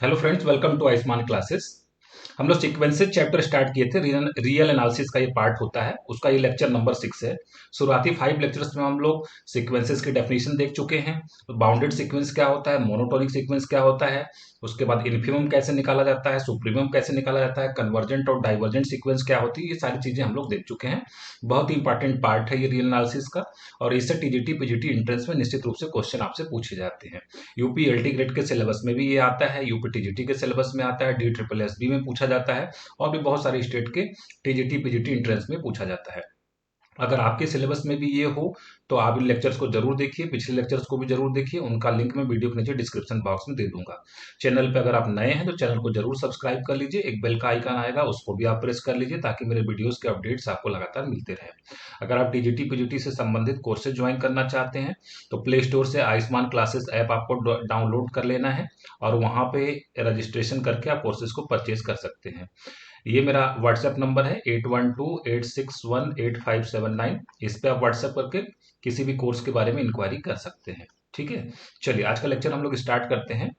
Hello friends, welcome to Ayushman classes. हम लोग sequences chapter start किए थे। रियल एनालिसिस का ये पार्ट होता है, उसका ये लेक्चर नंबर 6 है। शुरुआती 5 लेक्चर्स में हम लोग सीक्वेंसेस की डेफिनेशन देख चुके हैं। तो बाउंडेड सीक्वेंस क्या होता है, मोनोटोनिक सीक्वेंस क्या होता है, उसके बाद इन्फिमम कैसे निकाला जाता है, सुप्रीमम कैसे निकाला जाता है, कन्वर्जेंट और डाइवर्जेंट सीक्वेंस क्या होती है, ये सारी चीजें हम लोग देख चुके हैं। बहुत ही इंपॉर्टेंट पार्ट है ये रियल एनालिसिस का। और इससे टीजीटी पीजीटी एंट्रेंस में निश्चित रूप से क्वेश्चन आपसे पूछे जाते हैं। यूपी एलटी ग्रेड के सिलेबस में भी ये आता है, यूपी टीजीटी के सिलेबस में आता है, डी ट्रिपल एस बी में पूछा जाता है, और भी बहुत सारे स्टेट के टीजीटी पीजीटी एंट्रेंस में पूछा जाता है। अगर आपके सिलेबस में भी ये हो तो आप इन लेक्चर्स को जरूर देखिए, पिछले लेक्चर्स को भी जरूर देखिए। उनका लिंक मैं वीडियो के नीचे डिस्क्रिप्शन बॉक्स में दे दूंगा। चैनल पे अगर आप नए हैं तो चैनल को जरूर सब्सक्राइब कर लीजिए, एक बेल का आइकन आएगा उसको भी आप प्रेस कर लीजिए ताकि मेरे वीडियोस के अपडेट्स आपको लगातार मिलते रहे। अगर आप टीजीटी पीजीटी से संबंधित कोर्सेज ज्वाइन करना चाहते हैं तो प्ले स्टोर से आयुष्मान क्लासेस ऐप आपको डाउनलोड कर लेना है और वहां पे रजिस्ट्रेशन करके आप कोर्सेज को परचेज कर सकते हैं। ये मेरा व्हाट्सएप नंबर है 8128618579। इस पे आप व्हाट्सएप करके किसी भी कोर्स के बारे में इंक्वायरी कर सकते हैं। ठीक है, चलिए आज का लेक्चर हम लोग स्टार्ट करते हैं।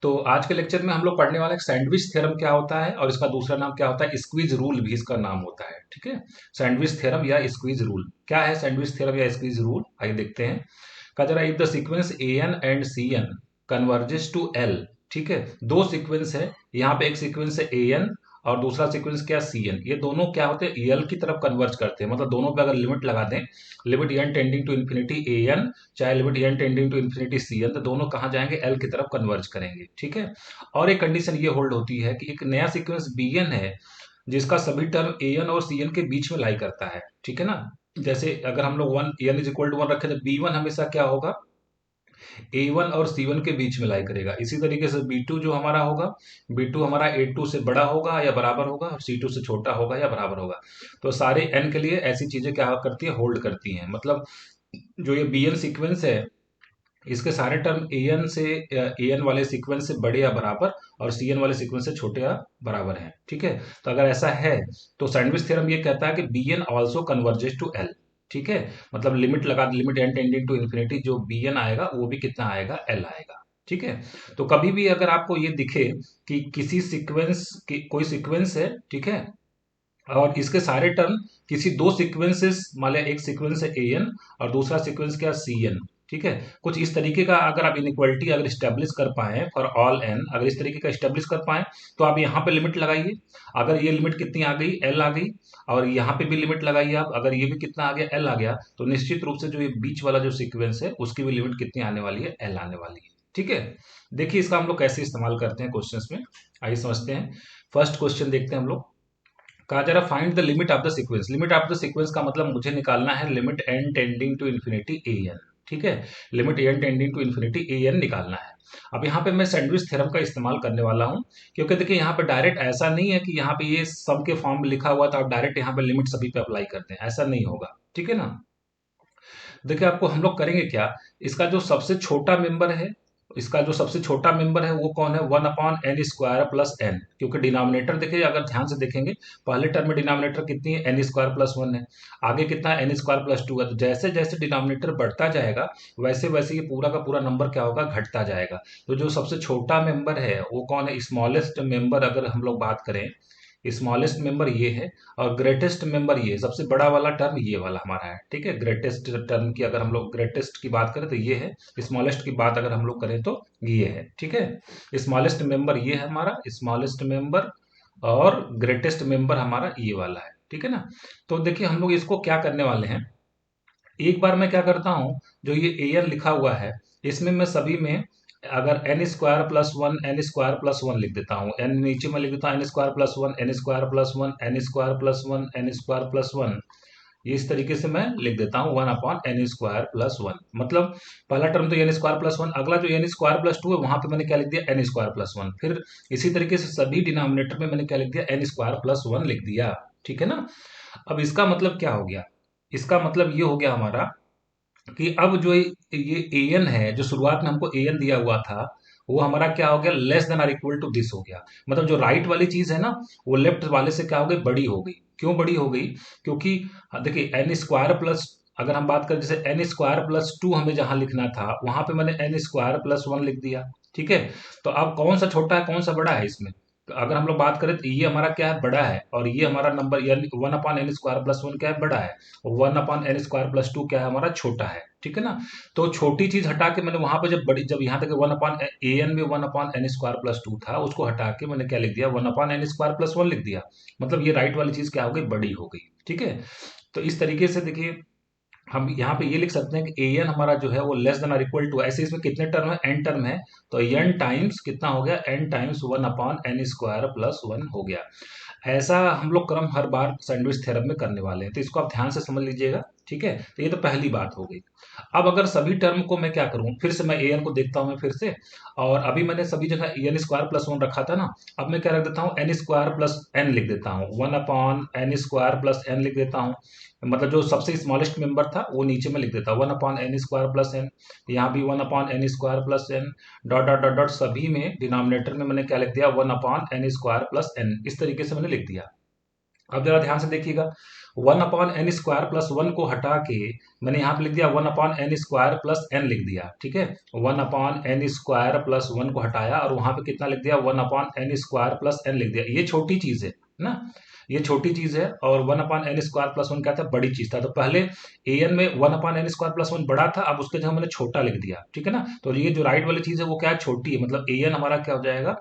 तो आज के लेक्चर में हम लोग पढ़ने वाले सैंडविच थ्योरम क्या होता है और इसका दूसरा नाम क्या होता है, स्क्वीज रूल भी इसका नाम होता है। ठीक है, सैंडविच थ्योरम या स्क्वीज रूल क्या है, सैंडविच थ्योरम या स्क्वीज रूल आइए देखते हैं। कहा जा रहा है if the sequence a n and c n converges to L. ठीक है, दो सीक्वेंस है, यहाँ पे एक सीक्वेंस है ए एन और दूसरा सीक्वेंस क्या सी एन। ये दोनों क्या होते हैं, एल की तरफ कन्वर्ज करते हैं। मतलब दोनों पे अगर लिमिट लगा दें, limit N tending to infinity A N चाहे limit N tending to infinity C N, तो दोनों कहाँ जाएंगे, एल की तरफ कन्वर्ज करेंगे। ठीक है, और एक कंडीशन ये होल्ड होती है कि एक नया सीक्वेंस बी एन है जिसका सभी टर्म ए एन और सी एन के बीच में लाई करता है। ठीक है ना, जैसे अगर हम लोग one n is equal to one रखें तो बी वन हमेशा क्या होगा, ए वन और सी वन के बीच में लाई करेगा। इसी तरीके से बी टू जो हमारा होगा, बी टू हमारा ए टू से बड़ा होगा या बराबर होगा और सी टू से छोटा होगा या बराबर होगा। तो सारे एन के लिए ऐसी चीजें क्या करती है, होल्ड करती हैं। मतलब जो ये बी एन सीक्वेंस है इसके सारे टर्म ए एन से, ए एन वाले सीक्वेंस से बड़े या बराबर और सी एन वाले सीक्वेंस से छोटे या बराबर हैं। ठीक है, तो अगर ऐसा है तो सैंडविच थ्योरम ये कहता है कि b n also converges to L. ठीक है, मतलब लिमिट लगा, limit N tending to infinity, जो बी एन आएगा वो भी कितना आएगा, एल आएगा। ठीक है, तो कभी भी अगर आपको ये दिखे कि किसी सीक्वेंस की कोई सीक्वेंस है, ठीक है, और इसके सारे टर्म किसी दो सीक्वेंसेस, मान लिया एक सीक्वेंस है ए एन और दूसरा सीक्वेंस क्या, सी एन। ठीक है, कुछ इस तरीके का अगर आप इनइक्वालिटी अगर स्टेब्लिश कर पाए फॉर ऑल एन, अगर इस तरीके का स्टेब्लिश कर पाए तो आप यहाँ पे लिमिट लगाइए। अगर ये लिमिट कितनी आ गई, एल आ गई, और यहाँ पे भी लिमिट लगाइए आप, अगर ये भी कितना आ गया, एल आ गया, तो निश्चित रूप से जो ये बीच वाला जो सीक्वेंस है उसकी भी लिमिट कितनी आने वाली है, एल आने वाली है। ठीक है, देखिए इसका हम लोग कैसे इस्तेमाल करते हैं क्वेश्चंस में, आइए समझते हैं। फर्स्ट क्वेश्चन देखते हैं हम लोग। कहा जा रहा find the limit of the sequence. Limit of the sequence का मतलब मुझे निकालना है limit N tending to infinity A n. ठीक है, limit N tending to infinity A n निकालना है। अब यहाँ पे मैं सैंडविच थ्योरम का इस्तेमाल करने वाला हूँ, क्योंकि देखिए यहाँ पे डायरेक्ट ऐसा नहीं है कि यहाँ पे ये सम के फॉर्म में लिखा हुआ तो आप डायरेक्ट यहाँ पे लिमिट सभी पे अप्लाई करते हैं, ऐसा नहीं होगा। ठीक है ना, देखिए आपको हम लोग करेंगे क्या, इसका जो सबसे छोटा मेंबर है, इसका जो सबसे छोटा मेंबर है वो कौन है, one upon n square plus n. क्योंकि डिनोमिनेटर देखिए अगर ध्यान से देखेंगे, पहले टर्म में डिनोमिनेटर कितनी है, एन स्क्वायर प्लस वन है, आगे कितना है, एन स्क्वायर प्लस टू है। तो जैसे जैसे डिनोमिनेटर बढ़ता जाएगा वैसे वैसे ये पूरा का पूरा नंबर क्या होगा, घटता जाएगा। तो जो सबसे छोटा मेंबर है वो कौन है, स्मॉलेस्ट मेंबर अगर हम लोग बात करें, स्मॉलेस्ट मेंबर ये है, और ग्रेटेस्ट मेंबर ये, सबसे बड़ा वाला टर्म ये वाला हमारा है। ठीक है, ग्रेटेस्ट टर्म की अगर हम लोग ग्रेटेस्ट की बात करें तो ये है, स्मॉलेस्ट की बात अगर हम लोग करें तो ये है। ठीक है, स्मॉलेस्ट मेंबर ये है हमारा स्मॉलेस्ट मेंबर, और ग्रेटेस्ट मेंबर हमारा ये वाला है। ठीक है ना, तो देखिए हम लोग इसको क्या करने वाले हैं, एक बार मैं क्या करता हूँ, जो ये ए एन लिखा हुआ है इसमें मैं सभी में अगर n square plus one, n square plus one लिख देता हूँ, एन नीचे में लिख देता हूँ n square plus one, n square plus one, n square plus one, n square plus one. ये इस तरीके से मैं लिख देता हूँ one upon n square plus one. मतलब पहला टर्म तो एन स्क्वायर प्लस वन, अगला जो एन स्क्वायर प्लस टू है वहां पे मैंने क्या लिख दिया, एन स्क्वायर प्लस वन। फिर इसी तरीके से सभी डिनोमिनेटर में मैंने क्या लिख दिया, एन स्क्वायर प्लस वन लिख दिया। ठीक है ना, अब इसका मतलब क्या हो गया, इसका मतलब ये हो गया हमारा कि अब जो ये ए एन है, जो शुरुआत में हमको ए एन दिया हुआ था, वो हमारा क्या हो गया, less than or equal to this हो गया। मतलब जो राइट वाली चीज है ना वो लेफ्ट वाले से क्या हो गई, बड़ी हो गई। क्यों बड़ी हो गई, क्योंकि देखिए एन स्क्वायर प्लस, अगर हम बात करें जैसे एन स्क्वायर प्लस टू हमें जहां लिखना था वहां पे मैंने एन स्क्वायर प्लस वन लिख दिया। ठीक है। तो अब कौन सा छोटा है कौन सा बड़ा है इसमें, तो अगर हम लोग बात करें तो ये हमारा क्या है, बड़ा है, और ये हमारा नंबर यानी 1/n² + 1 क्या है, बड़ा है, और 1/n² + 2 क्या है, हमारा छोटा है, ठीक है ना। तो छोटी चीज हटा के मैंने वहां पे जब बड़ी, जब यहाँ तक 1/an में 1/n² + 2 था, उसको हटा के मैंने क्या लिख दिया, 1/n² + 1 लिख दिया। मतलब ये राइट वाली चीज क्या हो गई, बड़ी हो गई, ठीक है। तो इस तरीके से देखिए हम यहाँ पे ये लिख सकते हैं कि an हमारा जो है वो <= ऐसे इसमें कितने टर्म है, n टर्म है, तो n टाइम्स कितना हो गया, n टाइम्स 1/n² + 1 हो गया। ऐसा हम लोग क्रम हर बार सैंडविच थ्योरम में करने वाले हैं, तो इसको आप ध्यान से समझ लीजिएगा, ठीक है। तो ये तो पहली बात हो गई। अब अगर सभी टर्म को मैं क्या करूं, फिर से मैं an को देखता हूं मैं फिर से, और अभी मैंने सभी जगह n² + 1 रखा था ना, अब मैं क्या रख देता हूं, n² + n लिख देता हूं, 1/n² + n लिख देता हूं। मतलब जो सबसे स्मॉलेस्ट मेंबर था वो नीचे में लिख देता हूं, 1/n² + n, यहाँ भी 1/n² + n, dot dot dot dot सभी में डिनोमिनेटर में मैंने क्या लिख दिया, 1/n²+n, इस तरीके से मैंने लिख दिया। अब जरा ध्यान से देखिएगा, 1/n² + 1 को हटा के मैंने यहाँ पे लिख दिया 1/n² + n लिख दिया, ठीक है। 1/n² + 1 को हटाया और वहां पे कितना लिख दिया, 1/n² + n लिख दिया। ये छोटी चीज है ना, ये छोटी चीज है, और 1/n² + 1 क्या था, बड़ी चीज था। तो पहले an में 1/n² + 1 बड़ा था, अब उसके जगह मैंने छोटा लिख दिया, ठीक है ना। तो ये जो राइट वाली चीज है वो क्या है, छोटी है, मतलब an हमारा क्या हो जाएगा, >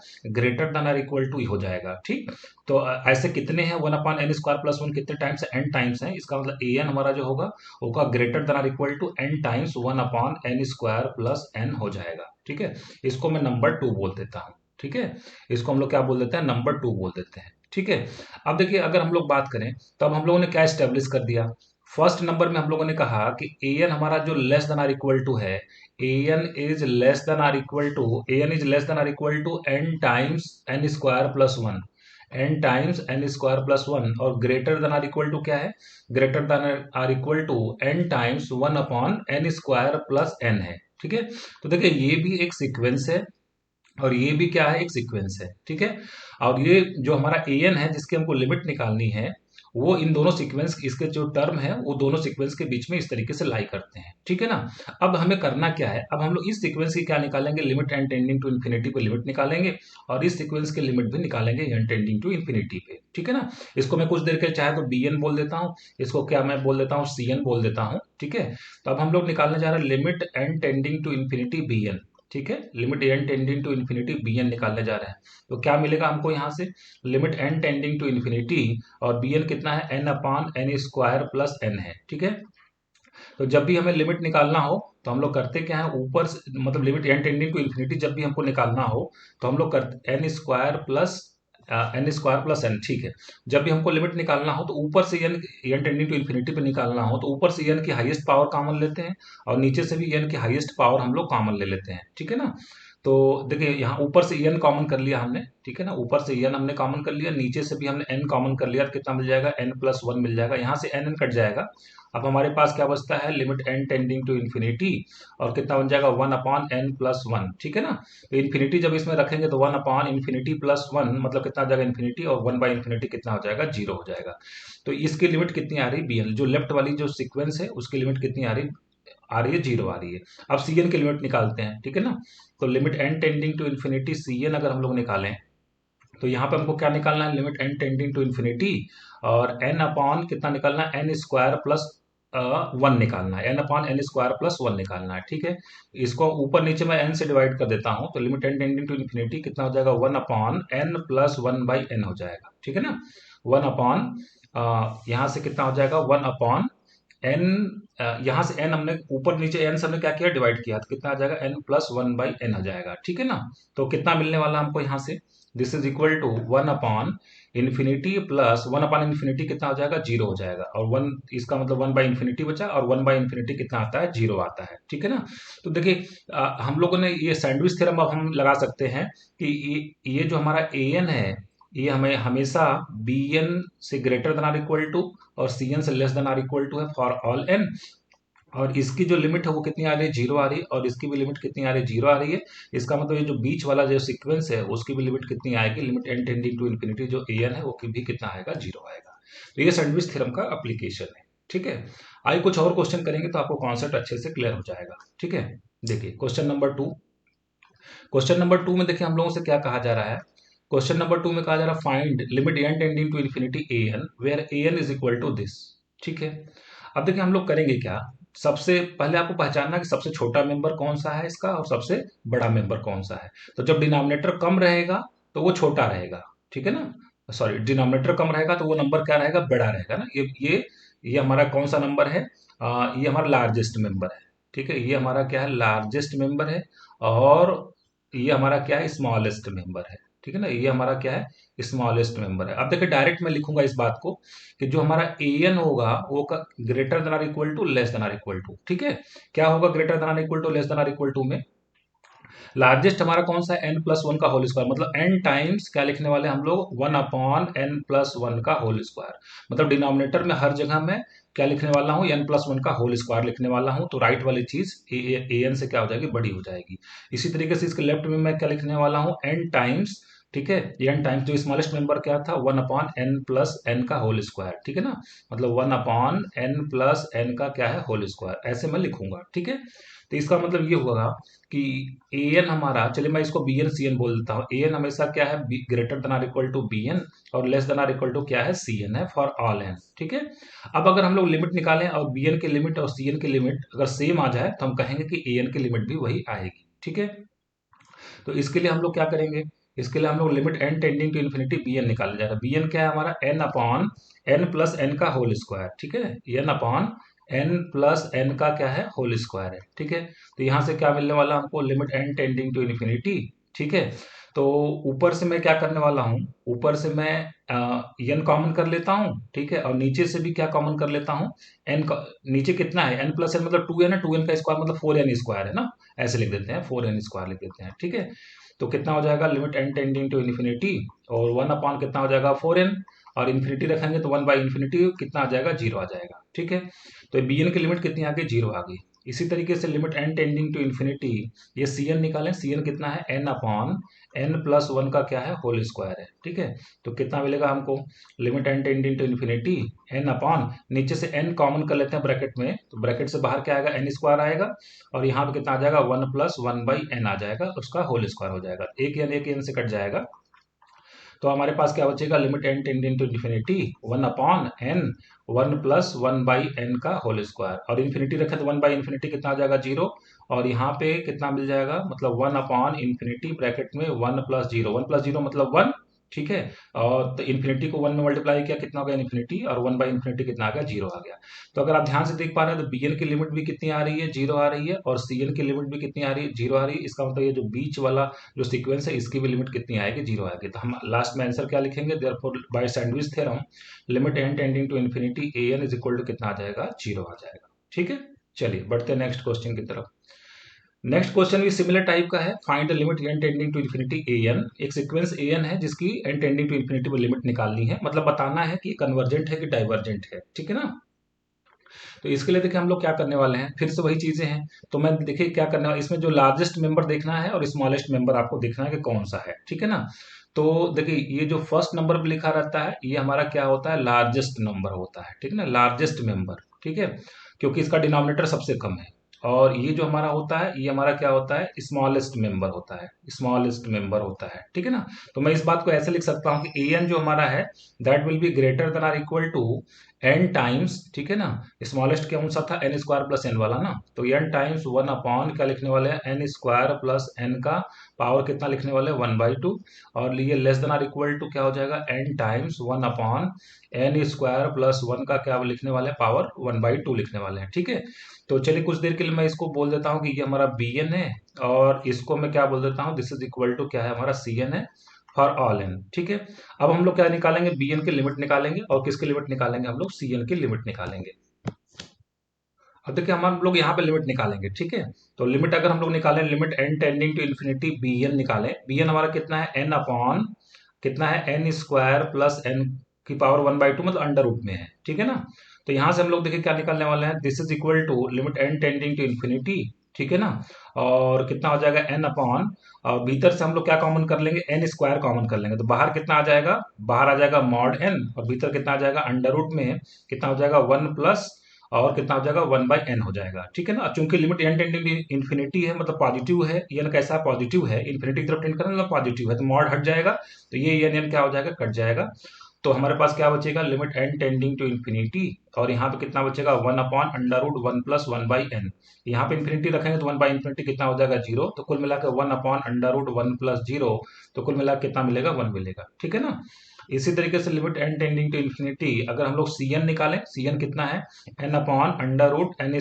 हो जाएगा, ठीक। तो ऐसे कितने हैं, 1/n² + 1 कितने टाइम्स है, n टाइम्स है, इसका मतलब an हमारा जो होगा होगा > n टाइम्स 1/n² + n हो जाएगा, ठीक है। इसको मैं नंबर 2 बोल देता हूँ, ठीक है। इसको हम लोग क्या बोल देते हैं, नंबर 2 बोल देते हैं, ठीक है। अब देखिए अगर हम लोग बात करें तो अब हम लोगों ने क्या स्टेब्लिश कर दिया, फर्स्ट नंबर में हम लोगों ने कहा कि an हमारा जो है, an is n times n² + 1, n times n² + 1, और क्या है, n टाइम्स 1/n² + n है, ठीक है। तो देखिए ये भी एक सीक्वेंस है, और ये भी क्या है, एक सीक्वेंस है, ठीक है। और ये जो हमारा an है जिसकी हमको लिमिट निकालनी है, वो इन दोनों सीक्वेंस, इसके जो टर्म है वो दोनों सीक्वेंस के बीच में इस तरीके से लाई करते हैं, ठीक है ना। अब हमें करना क्या है, अब हम लोग इस सीक्वेंस की क्या निकालेंगे, limit n tending to infinity पे लिमिट निकालेंगे, और इस सीक्वेंस के लिमिट भी निकालेंगे n टेंडिंग टू इन्फिनिटी पे, ठीक है ना। इसको मैं कुछ देर के चाहे तो bn बोल देता हूँ, इसको क्या मैं बोल देता हूँ, cn बोल देता हूँ, ठीक है। तो अब हम लोग निकालने जा रहे हैं limit n tending to infinity bn, ठीक है। Limit n tending to infinity bn निकालने जा रहे हैं, तो क्या मिलेगा हमको यहाँ से, limit n tending to infinity, और bn कितना है, n/n² + n है, ठीक है। तो जब भी हमें लिमिट निकालना हो तो हम लोग करते क्या है, ऊपर से मतलब limit n tending to infinity जब भी हमको निकालना हो तो हम लोग करते n² + n, ठीक है। जब भी हमको लिमिट निकालना हो तो ऊपर से n टेंडिंग टू इन्फिनिटी पे निकालना हो तो ऊपर से n की हाईएस्ट पावर कॉमन लेते हैं, और नीचे से भी n की हाईएस्ट पावर हम लोग कॉमन ले लेते हैं, ठीक है ना। तो देखिए यहाँ ऊपर से n कॉमन कर लिया हमने, ठीक है ना, ऊपर से n हमने कॉमन कर लिया, नीचे से भी हमने n कॉमन कर लिया, तो कितना मिल जाएगा, n+1 मिल जाएगा, यहाँ से n कट जाएगा। अब हमारे पास क्या बचता है, limit n tending to infinity, और कितना बन जाएगा, 1/n+1, ठीक है ना। तो इन्फिनिटी जब इसमें रखेंगे तो 1/∞+1 मतलब कितना आ जाएगा, इन्फिनिटी, और 1/∞ कितना हो जाएगा, 0 हो जाएगा। तो इसकी लिमिट कितनी आ रही, bn जो लेफ्ट वाली जो सीक्वेंस है उसकी लिमिट कितनी आ रही है, 0 आ रही है। अब cn की लिमिट निकालते हैं, ठीक है ना। तो limit n tending to infinity cn अगर हम लोग निकालें, तो यहाँ पे हमको क्या निकालना है, limit n tending to infinity, और n अपॉन कितना निकालना है, n² + 1 निकालना है, n/n² + 1 निकालना है, ठीक है। इसको ऊपर नीचे मैं n से डिवाइड कर देता हूँ, तो limit n tending to infinity कितना हो जाएगा, 1/n+1/n हो जाएगा, ठीक है ना। 1 यहाँ से कितना हो जाएगा, 1/n, यहाँ से n हमने ऊपर नीचे n से हमने क्या किया, डिवाइड किया, तो कितना आ जाएगा, n+1/n हो जाएगा, ठीक है ना। तो कितना मिलने वाला हमको यहाँ से, दिस इज इक्वल टू 1/∞+1/∞ कितना हो जाएगा, 0 हो जाएगा, और 1 इसका मतलब 1/∞ बचा, और 1/∞ कितना आता है, 0 आता है, ठीक है ना। तो देखिए हम लोगों ने ये सैंडविच थ्योरम अब हम लगा सकते हैं कि ये जो हमारा an है, ये हमें हमेशा bn से > और cn से > है फॉर ऑल n, और इसकी जो लिमिट है वो कितनी आ रही है, 0 आ रही है, और इसकी भी लिमिट कितनी आ रही है, 0 आ रही है। इसका मतलब ये जो बीच वाला जो सीक्वेंस है उसकी भी लिमिट कितनी आएगी, limit n tending to infinity जो an है वो भी कितना आएगा, 0 आएगा। तो ये सैंडविच थ्योरम का एप्लीकेशन है, ठीक है। आइए कुछ और क्वेश्चन करेंगे तो आपको कॉन्सेप्ट अच्छे से क्लियर हो जाएगा, ठीक है। देखिए क्वेश्चन नंबर 2, क्वेश्चन नंबर 2 में देखिए हम लोगों से क्या कहा जा रहा है। क्वेश्चन नंबर 2 में कहा जा रहा है find limit N tending to infinity A n where a n is equal to this. ठीक है, अब देखिए हम लोग करेंगे क्या। सबसे पहले आपको पहचानना है कि सबसे छोटा मेंबर कौन सा है इसका और सबसे बड़ा मेंबर कौन सा है। तो जब डिनोमिनेटर कम रहेगा तो वो छोटा रहेगा, ठीक है ना। सॉरी, डिनोमिनेटर कम रहेगा तो वो नंबर क्या रहेगा, बड़ा रहेगा ना। ये हमारा कौन सा नंबर है, ये हमारा लार्जेस्ट मेंबर है। ठीक है, ये हमारा क्या है, लार्जेस्ट मेंबर है। और ये हमारा क्या है, स्मॉलेस्ट मेंबर है। ठीक है ना, ये हमारा क्या है, स्मॉलेस्ट मेंबर है। अब देखिए डायरेक्ट मैं लिखूंगा इस बात को कि जो हमारा ए एन होगा वो greater than or equal to less than or equal to. ठीक है, क्या होगा greater than or equal to less than or equal to में, लार्जेस्ट हमारा कौन सा है, एन प्लस वन का होल स्क्वायर। मतलब एन टाइम्स क्या लिखने वाले हैं हम लोग, one upon n plus one का होल स्क्वायर। मतलब डिनोमिनेटर में हर जगह मैं क्या लिखने वाला हूँ, एन प्लस वन का होल स्क्वायर लिखने वाला हूँ। तो राइट वाली चीज ए एन से क्या हो जाएगी, बड़ी हो जाएगी। इसी तरीके से इसके लेफ्ट में मैं क्या लिखने वाला हूँ, एन टाइम्स, ठीक है, एन टाइम्स जो स्मॉलेस्ट मेंबर क्या था, one upon n plus n का होल स्क्वायर। ठीक है ना, मतलब one upon n plus n का क्या है, होल स्क्वायर, ऐसे मैं लिखूंगा। ठीक है, तो इसका मतलब ये होगा कि ए एन हमारा, चलिए मैं इसको बी एन सी एन बोल देता हूँ। ए एन हमेशा क्या है, greater than or equal to B N और less than or equal to क्या है, सी एन है, फॉर ऑल एन। ठीक है, अब अगर हम लोग लिमिट निकालें और बी एन की लिमिट और सी एन की लिमिट अगर सेम आ जाए तो हम कहेंगे कि ए एन की लिमिट भी वही आएगी। ठीक है, तो इसके लिए हम लोग क्या करेंगे, इसके लिए हम लोग limit N tending to infinity b n निकाला जाएगा। बी एन क्या है हमारा, n upon n plus n का होल स्क्वायर। ठीक है, n upon n plus n का क्या है, होल स्क्वायर है। ठीक है, तो यहां से क्या मिलने वाला हमको, limit N tending to infinity. ठीक है, तो ऊपर से मैं क्या करने वाला हूँ, ऊपर से मैं एन कॉमन कर लेता हूँ। ठीक है, और नीचे से भी क्या कॉमन कर लेता हूँ, एन, नीचे कितना है, एन प्लस एन मतलब टू एन है, टू एन का स्क्वायर मतलब फोर एन स्क्वायर है ना, ऐसे लिख देते हैं, फोर एन स्क्वायर लिख देते हैं। ठीक है, तो कितना हो जाएगा, limit N tending to infinity और वन अपॉन कितना हो जाएगा, फोर एन, और इन्फिनिटी रखेंगे तो वन बाई इन्फिनिटी कितना आ जाएगा, जीरो आ जाएगा। ठीक है, तो बी एन की लिमिट कितनी आ गई, जीरो आ गई। इसी तरीके से limit N tending to infinity, ये सी एन निकालें, सी एन कितना है, n upon n plus one का क्या है, होल स्क्वायर है। ठीक है, तो कितना मिलेगा हमको, limit N tending to infinity n upon, नीचे से एन कॉमन कर लेते हैं ब्रैकेट में, तो ब्रैकेट से बाहर क्या आएगा, एन स्क्वायर आएगा, और यहाँ पे कितना आ जाएगा, one plus one by N आ जाएगा, उसका होल स्क्वायर हो जाएगा, एक एन से कट जाएगा। तो हमारे पास क्या बचेगा, limit N tending to infinity one upon n, one plus one by n का होल स्क्वायर, और इन्फिनिटी रखे तो वन बाई इन्फिनिटी कितना आ जाएगा, जीरो, और यहाँ पे कितना मिल जाएगा, मतलब वन अपॉन इन्फिनिटी ब्रैकेट में one plus zero, one plus zero मतलब वन। ठीक है, और तो इन्फिनिटी को वन में मल्टीप्लाई किया, कितना हो गया इन्फिनिटी, और वन बाई इन्फिनिटी कितना आ गया, जीरो आ गया। तो अगर आप ध्यान से देख पा रहे हैं तो बी एन की लिमिट भी कितनी आ रही है, जीरो आ रही है, और सी एन की लिमिट भी कितनी आ रही है, जीरो आ रही है। इसका मतलब ये जो बीच वाला जो सीक्वेंस है इसकी भी लिमिट कितनी आएगी, जीरो आएगी। तो हम लास्ट में आंसर क्या लिखेंगे, therefore by sandwich theorem limit N tending to infinity A n is equal to कितना आ जाएगा, जीरो आ जाएगा। ठीक है, चलिए बढ़ते हैं नेक्स्ट क्वेश्चन की तरफ। नेक्स्ट क्वेश्चन भी सिमिलर टाइप का है, find the limit N tending to infinity A n. एक सीक्वेंस ए एन है जिसकी एन टेंडिंग टू इन्फिनिटी में लिमिट निकालनी है, मतलब बताना है कि कन्वर्जेंट है कि डाइवर्जेंट है। ठीक है ना, तो इसके लिए देखिए हम लोग क्या करने वाले हैं, फिर से वही चीजें हैं। तो मैं देखिए क्या करने वाला, इसमें जो लार्जेस्ट मेंबर देखना है और स्मॉलेस्ट मेंबर आपको देखना है कि कौन सा है। ठीक है ना, तो देखिए ये जो फर्स्ट नंबर पे लिखा रहता है ये हमारा क्या होता है, लार्जेस्ट नंबर होता है। ठीक है ना, लार्जेस्ट मेंबर। ठीक है, क्योंकि इसका डिनोमिनेटर सबसे कम है। और ये जो हमारा होता है ये हमारा क्या होता है, स्मॉलेस्ट मेंबर होता है, स्मॉलेस्ट मेंबर होता है। ठीक है ना, तो मैं इस बात को ऐसे लिख सकता हूँ कि ए एन जो हमारा है that will be greater than or equal to n times, ठीक है ना, स्मॉलेस्ट कौन सा था, एन स्क्वायर प्लस एन वाला ना, तो एन टाइम्स वन अपॉन क्या लिखने वाले हैं, एन स्क्वायर प्लस एन का पावर कितना लिखने वाले हैं, वन बाई टू, और ये less than or equal to क्या हो जाएगा, n times one upon n square plus one का क्या लिखने वाले हैं, पावर वन बाई टू लिखने वाले हैं। ठीक है, तो चलिए कुछ देर के लिए मैं इसको बोल देता हूँ कि ये हमारा बी एन है, और इसको मैं क्या बोल देता हूँ, दिस इज इक्वल टू क्या है, हमारा सी एन है, फॉर ऑल एन। ठीक है, अब हम लोग क्या निकालेंगे, बी एन की लिमिट निकालेंगे, और किसकी लिमिट निकालेंगे, हम लोग सी एन की लिमिट निकालेंगे। अब देखिए हम लोग यहाँ पे लिमिट निकालेंगे। ठीक है, तो लिमिट अगर हम लोग निकालें, limit N tending to infinity b n निकालें, बी एन हमारा कितना है, एन अपॉन कितना है, एन स्क्वायर प्लस एन की पावर वन बाई टू, मतलब अंडर रूट में है। ठीक है ना, तो यहाँ से हम लोग देखिए क्या निकालने वाले हैं, this is equal to limit N tending to infinity, ठीक है ना, और कितना हो जाएगा, एन अपॉन, और भीतर से हम लोग क्या कॉमन कर लेंगे, एन स्क्वायर कॉमन कर लेंगे, तो बाहर कितना आ जाएगा, बाहर आ जाएगा मॉड एन, और भीतर कितना आ जाएगा, अंडर रूट में कितना हो जाएगा, वन प्लस, और कितना हो जाएगा 1/n हो जाएगा, ठीक है ना। चूंकि limit n tending to infinity है मतलब पॉजिटिव है, n कैसा पॉजिटिव है, इन्फिनिटी की तरफ टेंड कर रहा है मतलब पॉजिटिव है, तो मॉड हट जाएगा, तो ये n क्या हो जाएगा, कट जाएगा। तो हमारे पास क्या बचेगा, limit n tending to infinity, और यहाँ पे कितना बचेगा 1/√1 + 1/n। यहाँ पे इन्फिनिटी रखेंगे तो 1/∞ कितना हो जाएगा 0, तो कुल मिलाकर 1/√1 + 0, तो कुल मिलाकर कितना मिलेगा 1 मिलेगा, ठीक है ना। इसी तरीके से limit n tending to infinity, अगर हम लोग cn निकालें, cn कितना है n/√n²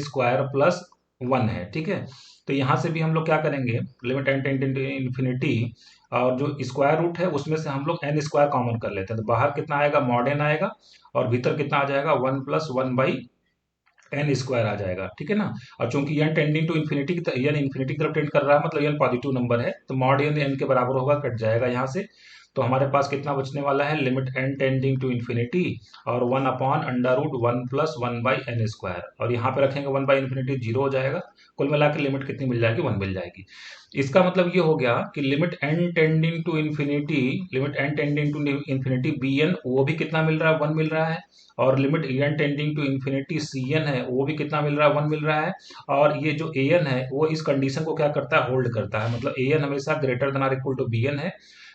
+ 1 है, ठीक है। तो यहाँ से भी हम लोग क्या करेंगे, limit n tending to infinity, और जो स्क्वायर रूट है उसमें से हम लोग n² कॉमन कर लेते हैं, तो बाहर कितना आएगा मॉड n आएगा, और भीतर कितना आ जाएगा 1 + 1/n² आ जाएगा, ठीक है ना। और चूंकि n tending to infinity n infinity की तरफ टेंड कर रहा है मतलब n पॉजिटिव नंबर है, तो मॉड n के बराबर होगा, कट जाएगा यहाँ से। तो हमारे पास कितना बचने वाला है, limit n tending to infinity और 1/√1 + 1/n², और यहाँ पे रखेंगे 1/∞ 0 हो जाएगा, कुल मिला के लिमिट कितनी मिल जाएगी 1 मिल जाएगी। इसका मतलब ये हो गया कि limit n tending to infinity, limit n tending to infinity bn वो भी कितना मिल रहा है 1 मिल रहा है, और limit n tending to infinity cn है वो भी कितना मिल रहा है 1 मिल रहा है, और ये जो an है वो इस कंडीशन को क्या करता है, होल्ड करता है, मतलब an हमेशा greater than or equal to bn है,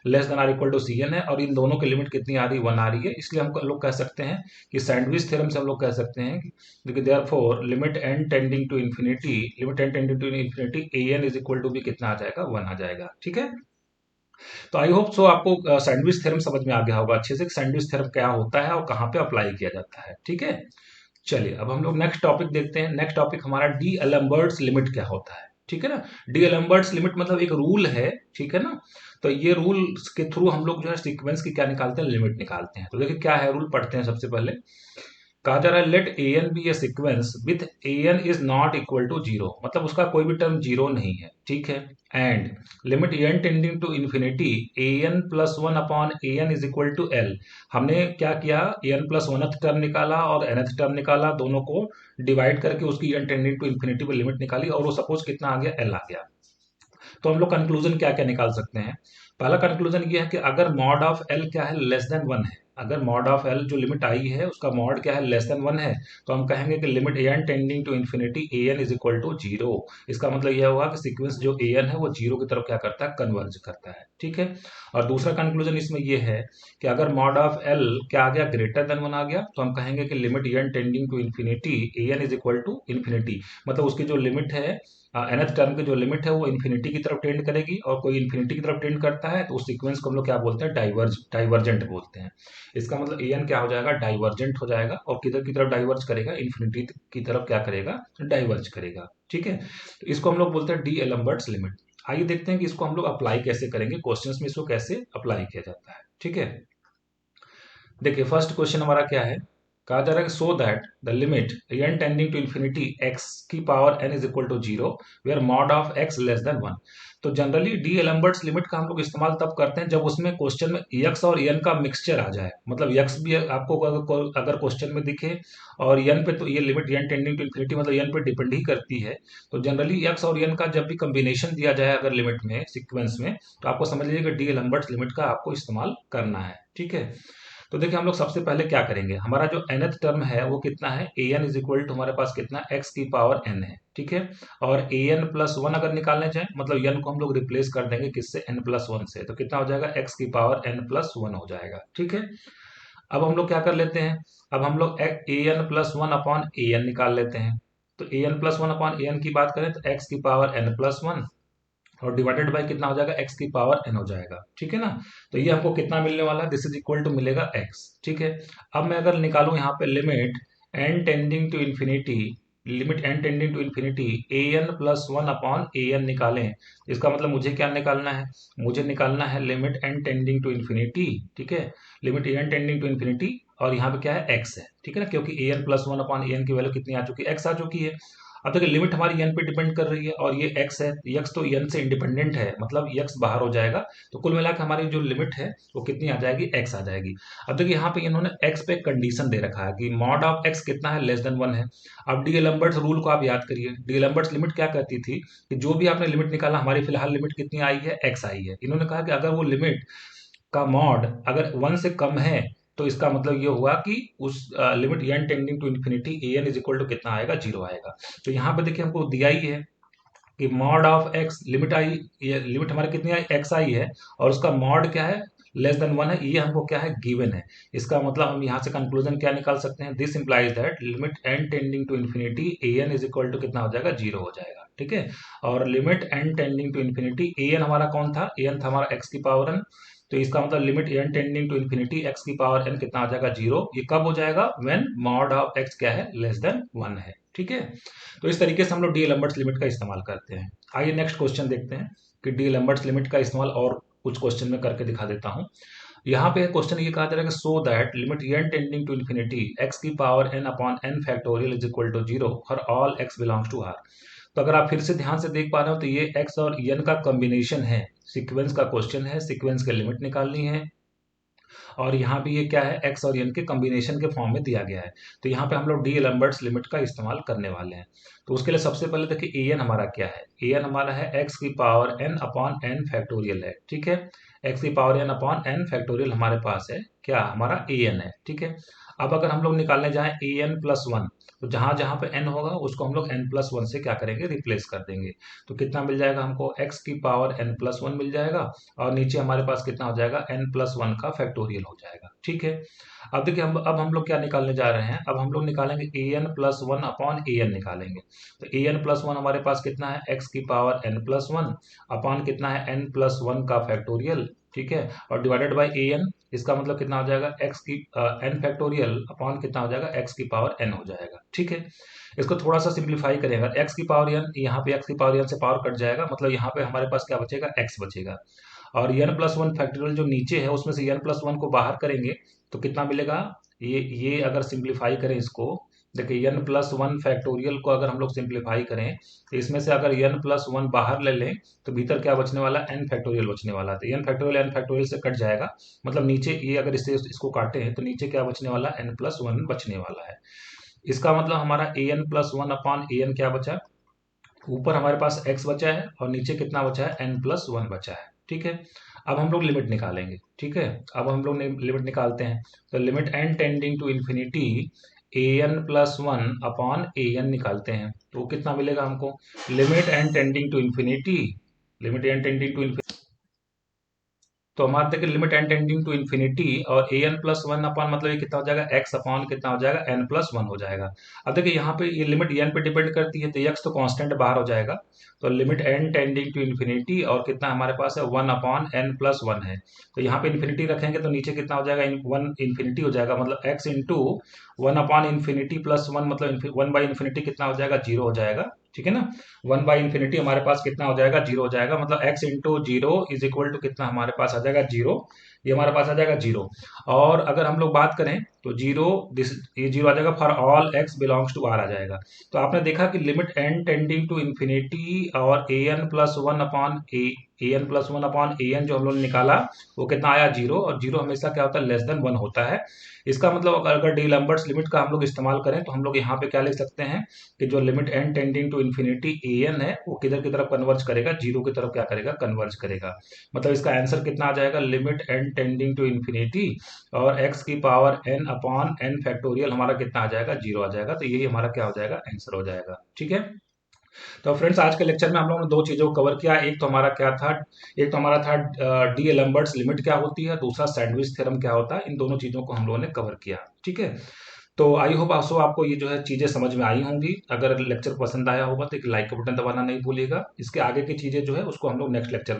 less than or equal to cn है, और इन दोनों की लिमिट कितनी आ रही है 1 आ रही है, इसलिए हम लोग कह सकते हैं कि सैंडविच थ्योरम से हम लोग कह सकते हैं कि therefore limit n tending to infinity, limit n tending to infinity an is equal to भी कितना आ जाएगा 1 आ जाएगा, ठीक है। तो आई होप सो आपको सैंडविच थ्योरम समझ में आ गया होगा अच्छे से, सैंडविच थ्योरम क्या होता है और कहाँ पे अप्लाई किया जाता है, ठीक है। चलिए अब हम लोग नेक्स्ट टॉपिक देखते हैं। नेक्स्ट टॉपिक हमारा डी एलम्बर्ट्स लिमिट क्या होता है, ठीक है ना। डी एलम्बर्ट्स लिमिट मतलब एक रूल है, ठीक है ना। तो ये रूल के थ्रू हम लोग जो है सीक्वेंस की क्या निकालते हैं, लिमिट निकालते हैं। तो देखिए क्या है रूल, पढ़ते हैं सबसे पहले। कहा जा रहा है let a n be a sequence with a n is not equal to 0, मतलब उसका कोई भी टर्म 0 नहीं है, ठीक है। And limit a n tending to infinity A n + 1/an is equal to L. हमने क्या किया, ए एन + 1th टर्म निकाला और nth टर्म निकाला, दोनों को डिवाइड करके उसकी एन टेंडिंग टू इन्फिनिटी पर लिमिट निकाली, और वो सपोज कितना आ गया एल आ गया। तो हम लोग कंक्लूजन क्या क्या निकाल सकते हैं। पहला कंक्लूजन ये है कि अगर मॉड ऑफ एल क्या है, लेस देन 1 है, अगर मॉड ऑफ एल जो लिमिट आई है उसका मॉड क्या है, लेस देन 1 है, तो हम कहेंगे कि limit a n tending to infinity A n is equal to 0। इसका मतलब यह होगा कि सीक्वेंस जो ए एन है वो 0 की तरफ क्या करता है, कन्वर्ज करता है, ठीक है। और दूसरा कंक्लूजन इसमें यह है कि अगर मॉड ऑफ एल क्या आ गया, ग्रेटर देन 1 आ गया, तो हम कहेंगे कि limit a n tending to infinity A n is equal to infinity, मतलब उसकी जो लिमिट है nth टर्म की जो लिमिट है वो इन्फिनिटी की तरफ टेंड करेगी, और कोई इन्फिनिटी की तरफ टेंड करता है तो उस सीक्वेंस को हम लोग क्या बोलते हैं, डाइवर्जेंट बोलते हैं। इसका मतलब an क्या हो जाएगा, डाइवर्जेंट हो जाएगा, और किधर की तरफ डाइवर्ज करेगा, इन्फिनिटी की तरफ क्या करेगा, डाइवर्ज करेगा, ठीक है। तो इसको हम लोग बोलते हैं डी एलम्बर्ट्स लिमिट। आइए देखते हैं कि इसको हम लोग अप्लाई कैसे करेंगे, क्वेश्चंस में इसको कैसे अप्लाई किया जाता है, ठीक है। देखिए फर्स्ट क्वेश्चन हमारा क्या है, कहा जा रहा है so that the limit n tending to infinity x की power n is equal to 0 where mod of x less than 1। तो जनरली डी एलम्बर्ट्स लिमिट का हम लोग इस्तेमाल तब करते हैं जब उसमें क्वेश्चन में x और n का मिक्सचर आ जाए, मतलब x भी आपको अगर क्वेश्चन में दिखे और n पे, तो ये limit n tending to infinity मतलब n पे डिपेंड ही करती है। तो जनरली x और n का जब भी कॉम्बिनेशन दिया जाए अगर लिमिट में, सीक्वेंस में, तो आपको समझ लीजिए कि डी एलम्बर्ट्स लिमिट का आपको इस्तेमाल करना है, ठीक है। तो देखिए हम लोग सबसे पहले क्या करेंगे, हमारा जो nth टर्म है वो कितना है, ए एन इज इक्वल टू हमारे पास कितना x की पावर n है, ठीक है। और ए एन + 1 अगर निकालने जाए मतलब n को हम लोग रिप्लेस कर देंगे किससे, n + 1 से, तो कितना हो जाएगा x की पावर n + 1 हो जाएगा, ठीक है। अब हम लोग क्या कर लेते हैं, अब हम लोग ए एन + 1/an निकाल लेते हैं। तो ए एन + 1/an की बात करें तो x की पावर n + 1 और डिवाइडेड बाय कितना हो जाएगा, x की पावर n हो जाएगा, ठीक है ना। तो ये हमको कितना मिलने वाला है, दिस इज इक्वल टू मिलेगा x, ठीक है। अब मैं अगर निकालूं यहाँ पे limit n tending to infinity, limit n tending to infinity A n + 1/an निकालें, इसका मतलब मुझे क्या निकालना है, मुझे निकालना है limit n tending to infinity, ठीक है, limit n tending to infinity, और यहाँ पे क्या है x है, ठीक है ना, क्योंकि ए एन + 1/an की वैल्यू कितनी आ चुकी है, x आ चुकी है। अब देखिए लिमिट हमारी n पे डिपेंड कर रही है और ये x है, x तो n से इंडिपेंडेंट है, मतलब x बाहर हो जाएगा, तो कुल मिलाकर हमारी जो लिमिट है वो कितनी आ जाएगी, x आ जाएगी। अब देखिए यहाँ पे इन्होंने x पे कंडीशन दे रखा है कि मॉड ऑफ x कितना है, लेस देन 1 है। अब डी एलम्बर्ट्स रूल को आप याद करिए, डी एलम्बर्ट्स लिमिट क्या कहती थी कि जो भी आपने लिमिट निकाला, हमारी फिलहाल लिमिट कितनी आई है, x आई है। इन्होंने कहा कि अगर वो लिमिट का मॉड अगर 1 से कम है तो इसका मतलब ये हुआ कि उस limit N tending to infinity A n is equal to कितना आएगा, 0 आएगा। तो यहाँ पे देखिए हमको दिया ही है कि मॉड ऑफ एक्स लिमिट आई, ये लिमिट हमारी कितनी आई, एक्स आई है, और उसका मॉड क्या है, लेस देन 1 है, ये हमको क्या है, गिवन है। इसका मतलब हम यहाँ से कंक्लूजन क्या निकाल सकते हैं, this implies that limit N tending to infinity A n is equal to कितना हो जाएगा, 0 हो जाएगा। ठीक है, और limit N tending to infinity A n हमारा कौन था, ए एन था हमारा एक्स की पावर एन। तो इसका मतलब limit N tending to infinity x की पावर एन कितना हो जाएगा, 0। ये कब हो जाएगा, व्हेन मॉड ऑफ एक्स क्या है, लेस देन 1 है। ठीक है, तो इस तरीके से हम लोग डी एलम्बर्ट्स लिमिट का इस्तेमाल करते हैं। आइए नेक्स्ट क्वेश्चन देखते हैं कि डी एलम्बर्ट्स लिमिट का इस्तेमाल और कुछ क्वेश्चन में करके दिखा देता हूं। यहाँ पे क्वेश्चन ये कहा जा रहा है कि so that limit N tending to infinity x की power N upon N factorial is equal to 0 for all X belongs to R. तो अगर आप फिर से ध्यान से देख पा रहे हो तो ये एक्स और एन का कॉम्बिनेशन है, सीक्वेंस का क्वेश्चन है, सीक्वेंस के लिमिट निकालनी है, और यहाँ भी ये क्या है, एक्स और एन के कॉम्बिनेशन के फॉर्म में दिया गया है। तो यहाँ पे हम लोग डी एलम्बर्ट्स लिमिट का इस्तेमाल करने वाले हैं। तो उसके लिए सबसे पहले देखिए ए एन हमारा क्या है, ए एन हमारा है एक्स की power N upon N factorial है। ठीक है, एक्स की power N upon N factorial हमारे पास है, क्या हमारा ए एन है। ठीक है, अब अगर हम लोग निकालने जाएं ए एन प्लस वन, तो जहां जहां पे n होगा उसको हम लोग n प्लस वन से क्या करेंगे, रिप्लेस कर देंगे। तो कितना मिल जाएगा हमको, x की पावर n प्लस वन मिल जाएगा, और नीचे हमारे पास कितना हो जाएगा, n प्लस वन का फैक्टोरियल हो जाएगा। ठीक है, अब देखिए अब हम लोग क्या निकालने जा रहे हैं, अब हम लोग निकालेंगे ए n plus one upon a N निकालेंगे। तो ए एन प्लस वन हमारे पास कितना है, x की power n plus one upon कितना है, n प्लस वन का फैक्टोरियल। ठीक है, और डिवाइडेड बाई ए एन, इसका मतलब कितना हो जाएगा, x की n फैक्टोरियल अपॉन कितना हो जाएगा, x की पावर n हो जाएगा। ठीक है, इसको थोड़ा सा सिंप्लीफाई करेंगे, x की पावर n, यहाँ पे x की पावर n से पावर कट जाएगा, मतलब यहाँ पे हमारे पास क्या बचेगा, x बचेगा, और n प्लस वन फैक्टोरियल जो नीचे है उसमें से n प्लस वन को बाहर करेंगे तो कितना मिलेगा, ये अगर सिंप्लीफाई करें इसको, देखिए n प्लस वन फैक्टोरियल को अगर हम लोग सिंप्लीफाई करें तो इसमें से अगर n प्लस वन बाहर ले लें तो भीतर क्या बचने वाला, n फैक्टोरियल बचने वाला। तो n फैक्टोरियल से कट जाएगा, मतलब नीचे ये अगर इसको काटे हैं तो नीचे क्या बचने वाला, n प्लस वन बचने वाला है। इसका मतलब हमारा ए n plus one upon a N क्या बचा, ऊपर हमारे पास x बचा है और नीचे कितना बचा है, n प्लस वन बचा है। ठीक है, अब हम लोग लिमिट निकालेंगे। ठीक है, अब हम लोग लिमिट निकालते हैं, तो limit n tending to infinity A n plus one upon a n निकालते हैं, तो कितना मिलेगा हमको, limit n tending to infinity, limit n tending to infinity, तो हमारे देखिए limit N tending to infinity और a n plus one upon, मतलब ये कितना हो जाएगा, एक्स अपॉन कितना हो जाएगा, एन प्लस वन हो जाएगा। अब देखिए यहाँ पे ये लिमिट एन पे डिपेंड करती है, तो एक्स तो कांस्टेंट बाहर हो जाएगा, तो limit N tending to infinity और कितना हमारे पास है, one upon n plus one है। तो यहाँ पे इन्फिनिटी रखेंगे तो नीचे कितना हो जाएगा, वन इन्फिनिटी हो जाएगा, मतलब x into one upon infinity plus one, मतलब वन बाई इन्फिनिटी कितना हो जाएगा, 0 हो जाएगा। ठीक है ना, वन बाई इन्फिनिटी हमारे पास कितना हो जाएगा, 0 हो जाएगा, मतलब x into zero is equal to कितना हमारे पास आ जाएगा, 0। ये हमारे पास आ जाएगा 0, और अगर हम लोग बात करें तो 0, ये 0 आ जाएगा for all x belongs to r आ जाएगा। तो आपने देखा कि limit n tending to infinity और a n plus one upon a n plus one upon a n जो हम लोग ने निकाला वो कितना आया, 0, और 0 हमेशा क्या होता है, लेस देन 1 होता है। इसका मतलब अगर डी एलम्बर्ट्स लिमिट का हम लोग इस्तेमाल करें तो हम लोग यहाँ पे क्या लिख सकते हैं कि जो limit n tending to infinity A n है वो किधर की तरफ कन्वर्ज करेगा, 0 की तरफ क्या करेगा, कन्वर्ज करेगा। मतलब इसका आंसर कितना आ जाएगा, limit n tending to infinity और x की power n upon n factorial हमारा कितना आ जाएगा, 0 आ जाएगा। तो यही हमारा क्या हो जाएगा, आंसर हो जाएगा। ठीक है, तो फ्रेंड्स आज के लेक्चर में हम लोगों ने दो चीजों को कवर किया, एक तो हमारा क्या था, एक तो हमारा था डी एलम्बर्ट्स लिमिट क्या होती है, दूसरा सैंडविच थ्योरम क्या होता है। इन दोनों चीजों को हम लोगों ने कवर किया। ठीक है, तो आई होप आसो आपको ये जो है चीजें समझ में आई होंगी। अगर लेक्चर पसंद आया होगा तो एक लाइक का बटन दबाना नहीं भूलिएगा। इसके आगे की चीजें जो है उसको हम लोग नेक्स्ट लेक्चर